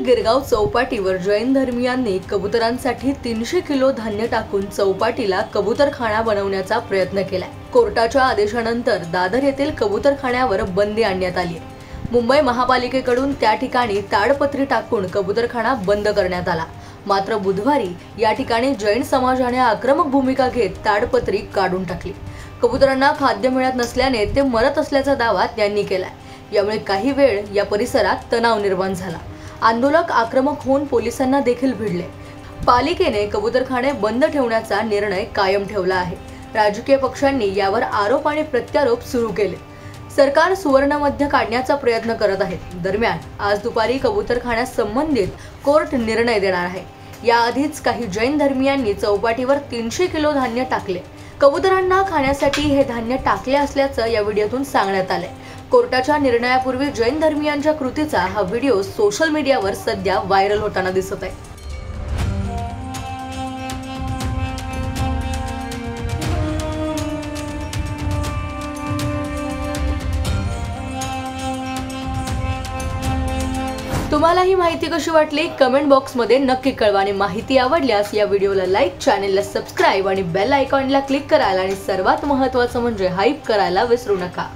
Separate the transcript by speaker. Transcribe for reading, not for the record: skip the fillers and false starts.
Speaker 1: गिरगाव चौपाटीवर जैन धर्मीयांनी कबुतरांसाठी 300 किलो धान्य टाकून चौपाटीला कबूतरखाना बनवण्याचा प्रयत्न केलाय। कोर्टाच्या आदेशानंतर दादर येथील कबूतरखान्यावर बंदी आणण्यात आली आहे। मुंबई महापालिकेकडून त्या ठिकाणी ताडपत्री टाकून कबूतरखाना बंद करण्यात आला। मात्र बुधवारी या ठिकाणी जैन समाजाने आक्रमक भूमिका घेत ताडपत्री काढून टाकली। कबुतरांना खाद्य मिळत नसल्याने ते मरत असल्याचा दावा त्यांनी केलाय। यामुळे काही वेळ या परिसरात तणाव निर्माण झाला। आंदोलक आक्रमक होऊन पोलिसांना देखील भिडले। पालिकेने कबूतरखाने बंद ठेवण्याचा निर्णय कायम ठेवला आहे। राजकीय पक्षांनी यावर आरोप आणि प्रत्यारोप सुरू केले। सरकार सुवर्ण मध्य काढण्याचा प्रयत्न करत आहे। दरम्यान आज दुपारी कबूतरखान्या संबंधित कोर्ट निर्णय देणार आहे। याआधीच काही जैन धर्मीयांनी चौपाटीवर 300 किलो धान्य टाकले। कबूतरांना खाण्यासाठी हे धान्य टाकले असल्याचं या व्हिडिओतून सांगण्यात आलंय। कोर्टाच्या निर्णयापूर्वी जैन धर्मीयांच्या कृतीचा हा व्हिडिओ सोशल मीडियावर सध्या व्हायरल होताना दिसत आहे। तुम्हाला ही माहिती कशी वाटली कमेंट बॉक्स मध्ये नक्की कळवा आणि माहिती आवडल्यास या व्हिडिओला लाईक, चॅनलला सबस्क्राइब आणि बेल आयकॉनला क्लिक करायला आणि सर्वात महत्त्वाचं म्हणजे हाईप करायला विसरू नका।